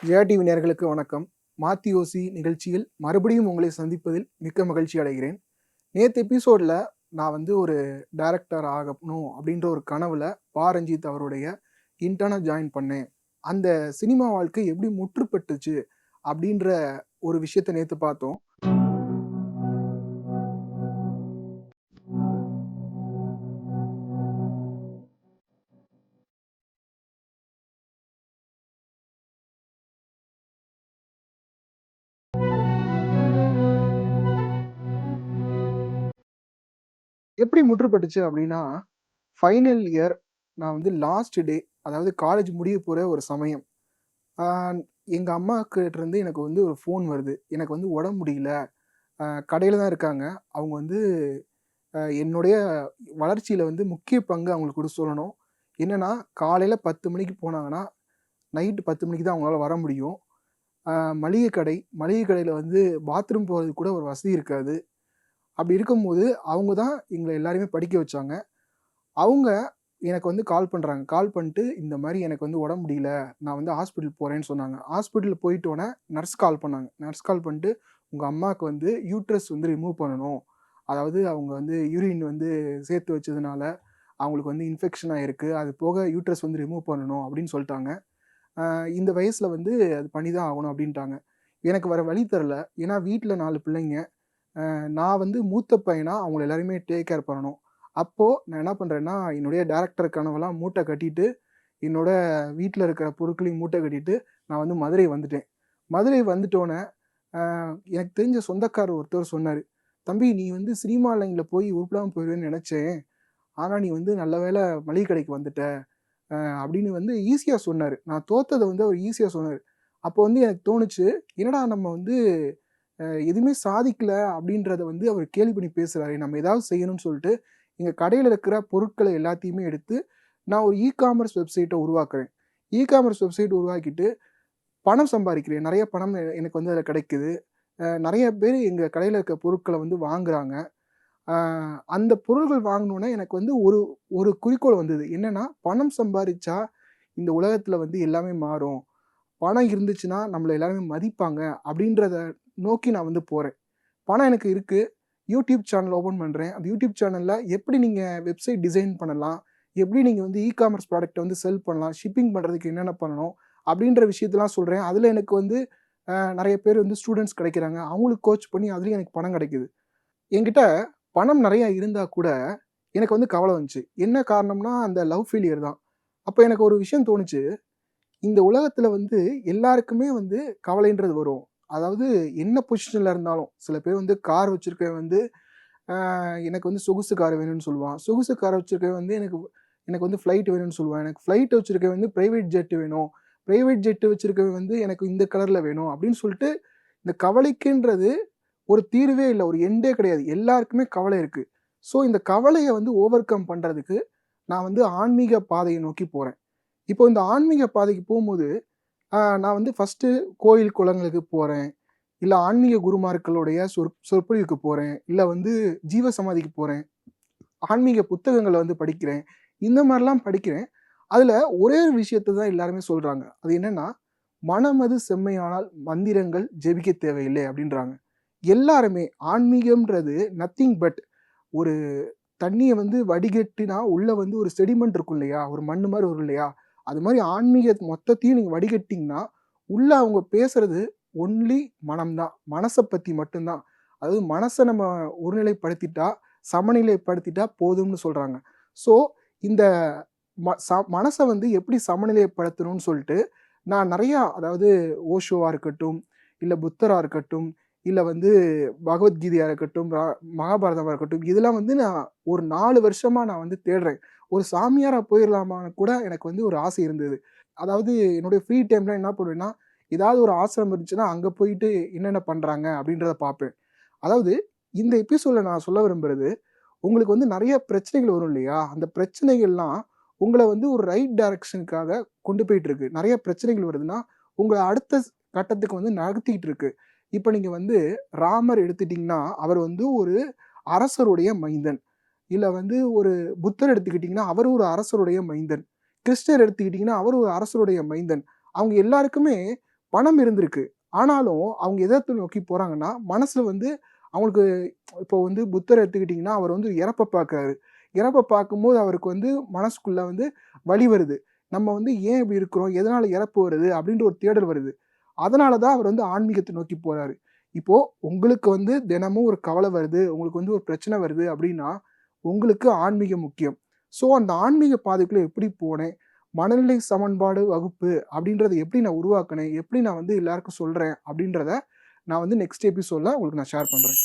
Jaya TV நேயர்களுக்கு வணக்கம். மாத்தியோசி நிகழ்ச்சியில் மறுபடியும் உங்களை சந்திப்பதில் மிக்க மகிழ்ச்சி அடைகிறேன். நேத்து எபிசோட்ல நான் வந்து ஒரு டைரக்டர் ஆகணும் அப்படின்ற ஒரு கனவுல ரஞ்சித் அவருடைய இன்டர்னா ஜாயின் பண்ணேன். அந்த சினிமா வாழ்க்கை எப்படி முற்றுப்பட்டுச்சு அப்படின்ற ஒரு விஷயத்த நேத்து பார்த்தோம். எப்படி முற்றுப்பட்டுச்சு அப்படின்னா, ஃபைனல் இயர் நான் வந்து லாஸ்ட் டே, அதாவது காலேஜ் முடிய போற ஒரு சமயம். ஆ எங்க அம்மாகிட்டருந்து எனக்கு வந்து ஒரு ஃபோன் வருது. எனக்கு வந்து உடம்பு முடியல. கடையில தான் இருக்காங்க. அவங்க வந்து என்னுடைய வளர்ச்சியில வந்து முக்கிய பங்கு அவங்களுக்கு குடுக்க சொல்லணும். என்னன்னா, காலையில 10 மணிக்கு போனாங்கன்னா, நைட்டு 10 மணிக்கு தான் அவங்களால வர முடியும். அ மளிகை கடை, மளிகை கடையில வந்து பாத்ரூம் போறதுக்கு கூட ஒரு வசதி இருக்காது. அப்படி இருக்கும்போது, அவங்க தான் எங்கள எல்லாரையுமே படிக்க வச்சாங்க. அவங்க எனக்கு வந்து கால் பண்றாங்க. கால் பண்ணிட்டு, "இந்த மாரி எனக்கு வந்து உடம்பு முடியல. நான் வந்து ஹாஸ்பிட்டல் போறேன்னு" சொன்னாங்க. ஹாஸ்பிட்டல் போயிட்டோனே நர்ஸ் கால் பண்ணாங்க. நர்ஸ் கால் பண்ணிட்டு, "உங்க அம்மாக்கு வந்து யூட்ரஸ் வந்து ரிமூவ் பண்ணணும். அதாவது அவங்க வந்து யூரின் வந்து சேர்த்து வச்சதுனால, அவங்களுக்கு வந்து இன்ஃபெக்ஷன் ஆயிருக்கு. அது போக யூட்ரஸ் வந்து ரிமூவ் பண்ணணும்" அப்படின்னு சொல்ட்டாங்க. இந்த வயசுல வந்து அது பண்ணி தான் ஆகணும் அப்படின்ட்டாங்க. எனக்கு வேற வழி தெரியல. ஏன்னா வீட்ல 4 பிள்ளைங்க. நான் வந்து மூத்த பையனா அவங்கள எல்லாரையுமே டேக் கேர் பண்ணணும். அப்போ நான் என்ன பண்றேன்னா, என்னுடைய டைரக்டர் கனவெல்லாம் மூட்டை கட்டிட்டு, என்னோட வீட்ல இருக்கிற பொருட்களையும் மூட்டை கட்டிட்டு, நான் வந்து மதுரை வந்துட்டேன். மதுரை வந்துட்டோனே, அ எனக்கு தெரிஞ்ச சொந்தக்காரர் ஒருத்தர் சொன்னாரு, "தம்பி நீ வந்து சினிமா லைன்ல போய் உருப்படாம போயிருவேன்னு நெனச்சேன். ஆனா நீ வந்து நல்ல வேள மளிகை கடைக்கு வந்துட்ட." அப்படின்னு வந்து ஈஸியா சொன்னாரு. நான் தோத்தத வந்து அவர் ஈஸியா சொன்னாரு. அப்போ வந்து எனக்கு தோணுச்சு, என்னடா நம்ம வந்து எதுவுமே சாதிக்கல அப்படின்றத வந்து அவர் கேலி பண்ணி பேசுறாரே! நம்ம ஏதாவது செய்யணும்னு சொல்லிட்டு, எங்க கடையில இருக்கிற பொருட்கள எல்லாத்தையுமே எடுத்து, நான் ஒரு காமர்ஸ் வெப்சைட்ட உருவாக்குறேன். காமர்ஸ் வெப்சைட் உருவாக்கிட்டு, பணம் சம்பாரிக்கிறேன். நெறைய பணம் எனக்கு வந்து அதில கிடைக்குது. நெறைய பேரு எங்க கடையில இருக்க பொருட்கள வந்து வாங்குறாங்க. அ அந்த பொருள்கள் வாங்குனோனே எனக்கு வந்து ஒரு ஒரு குறிக்கோள் வந்தது. என்னன்னா, பணம் சம்பாரிச்சா இந்த உலகத்தில வந்து எல்லாமே மாறும். பணம் இருந்துச்சுன்னா, நம்மள எல்லாருமே மதிப்பாங்க அப்படின்றத நோக்கி நான் வந்து போறேன். பணம் எனக்கு இருக்கு. யூடியூப் சேனல் ஓப்பன் பண்றேன். அந்த யூடியூப் சேனல்ல எப்படி நீங்க வெப்சைட் டிசைன் பண்ணலாம்? எப்படி நீங்க வந்து காமர்ஸ் ப்ராடக்ட்ட வந்து செல் பண்ணலாம்? ஷிப்பிங் பண்றதுக்கு என்னென்ன பண்ணணும்? அப்படின்ற விஷயத்தலாம் சொல்றேன். அதுல எனக்கு வந்து நெறைய பேர் வந்து ஸ்டூடண்ட்ஸ் கிடைக்கிறாங்க. அவங்களுக்கு கோச் பண்ணி அதுலயும் எனக்கு பணம் கிடைக்குது. என்கிட்ட பணம் நெறைய இருந்தா கூட, எனக்கு வந்து கவல வந்துச்சு. என்ன காரணம்னா, அந்த லவ் ஃபெயிலியர் தான். அப்ப எனக்கு ஒரு விஷயம் தோணுச்சு. இந்த உலகத்துல வந்து எல்லாருக்குமே வந்து கவலைன்றது வரும். அதாவது என்ன பொசிஷன்ல இருந்தாலும், சில பேர் வந்து கார் வச்சிருக்கவன் வந்து, எனக்கு வந்து சொகுசு கார் வேணும்னு சொல்லுவான். சொகுசு கார் வச்சிருக்கவன் வந்து எனக்கு எனக்கு வந்து ஃப்ளைட் வேணும்னு சொல்லுவான். எனக்கு ஃப்ளைட் வச்சிருக்கவன் வந்து பிரைவேட் ஜெட் வேணும். பிரைவேட் ஜெட் வச்சிருக்கவன் வந்து எனக்கு இந்த கலர்ல வேணும் அப்படின்னு சொல்லிட்டு, இந்த கவலைக்குன்றது ஒரு தீர்வே இல்ல. ஒரு எண்டே கிடையாது. எல்லாருக்குமே கவலை இருக்கு. ஸோ இந்த கவலைய வந்து ஓவர் கம் பண்றதுக்கு, நான் வந்து ஆன்மீக பாதைய நோக்கி போறேன். இப்போ இந்த ஆன்மீக பாதைக்கு போம்போது, நான் வந்து ஃபர்ஸ்ட்டு கோயில், குளங்களுக்கு போறேன். இல்ல ஆன்மீக குருமார்களுடைய சொற்பொழிவுக்கு போறேன். இல்ல வந்து ஜீவ சமாதிக்கு போறேன். ஆன்மீக புத்தகங்கள வந்து படிக்கிறேன். இந்த மாரிலாம் படிக்கிறேன். அதுல ஒரே ஒரு விஷயத்த தான் எல்லாருமே சொல்றாங்க. அது என்னன்னா, "மனமது செம்மையானால் மந்திரங்கள் ஜெபிக்க தேவையில்லை" அப்படின்றாங்க. எல்லாருமே ஆன்மீகம்ன்றது நத்திங் பட் ஒரு தண்ணீய வந்து வடிகட்டினா, உள்ள வந்து ஒரு செடிமெண்ட் இருக்கும் இல்லையா? ஒரு மண்ணு மாரி வரும் இல்லையா? அது மாரி ஆன்மீக மொத்தத்தையும் நீங்க வடிகட்டினீங்கன்னா, உள்ள அவங்க பேசுறது ஒன்லி மனம் தான். மனச பத்தி மட்டும் தான். அதாவது மனச நம்ம ஒருநிலைப்படுத்திட்டா, சமநிலைப்படுத்திட்டா போதும்னு சொல்றாங்க. ஸோ, இந்த மனச வந்து எப்படி சமநிலைப்படுத்தணும்னு சொல்ட்டு, நான் நெறையா அதாவது ஓஷோவா இருக்கட்டும், இல்ல புத்தரா இருக்கட்டும், இல்ல வந்து பகவத்கீதையா இருக்கட்டும், மகாபாரதமா இருக்கட்டும், இதெல்லாம் வந்து நான் ஒரு 4 வருஷமா நான் வந்து தேடுறேன். ஒரு சாமியாரா போயிரலாமான்னு கூட எனக்கு வந்து ஒரு ஆசை இருந்தது. அதாவது என்னுடைய ஃப்ரீ டைம்ல என்ன பண்ணுவேன்னா, ஏதாவது ஒரு ஆசிரமம் இருந்துச்சுன்னா, அங்க போயிட்டு என்னென்ன பண்றாங்க அப்படின்றத பார்ப்பேன். அதாவது இந்த எபிசோட்ல நான் சொல்ல விரும்புறது, உங்களுக்கு வந்து நெறைய பிரச்சனைகள் வரும் இல்லையா? அந்த பிரச்சனைகள்லாம் உங்கள வந்து ஒரு ரைட் டைரக்ஷனுக்காக கொண்டு போயிட்டு இருக்கு. நெறைய பிரச்சனைகள் வருதுன்னா, உங்கள அடுத்த கட்டத்துக்கு வந்து நகர்த்திட்டு இருக்கு. இப்ப நீங்க வந்து ராமர் எடுத்துட்டீங்கன்னா, அவர் வந்து ஒரு அரசருடைய மைந்தன். இல்ல வந்து ஒரு புத்தர் எடுத்துக்கிட்டீங்கன்னா, அவரு ஒரு அரசருடைய மைந்தன். கிருஷ்ணர் எடுத்துக்கிட்டீங்கன்னா, அவரு ஒரு அரசருடைய மைந்தன். அவங்க எல்லாருக்குமே பணம் இருந்திருக்கு. ஆனாலும் அவங்க எத நோக்கி போறாங்கன்னா, மனசுல வந்து அவங்களுக்கு இப்போ வந்து புத்தர் எடுத்துக்கிட்டீங்கன்னா, அவர் வந்து இறப்ப பார்க்குறாரு. இறப்ப பார்க்கும்போது அவருக்கு வந்து மனசுக்குள்ள வந்து வலி வருது. நம்ம வந்து ஏன் இப்படி இருக்கிறோம்? எதனால இறப்பு வருது? அப்படின்ற ஒரு தேடல் வருது. அதனால தான் அவர் வந்து ஆன்மீகத்த நோக்கி போறாரு. இப்போ உங்களுக்கு வந்து தினமும் ஒரு கவலை வருது, உங்களுக்கு வந்து ஒரு பிரச்சனை வருது அப்படின்னா, உங்களுக்கு ஆன்மீகம் முக்கியம். ஸோ அந்த ஆன்மீக பாதைக்குள்ள எப்படி போனேன்? மனநிலை சமன்பாடு வகுப்பு அப்படின்றத எப்படி நான் உருவாக்குனேன்? எப்படி நான் வந்து எல்லாருக்கும் சொல்றேன்? அப்படின்றத நான் வந்து நெக்ஸ்ட் எபிசோட்ல உங்களுக்கு நான் ஷேர் பண்றேன்.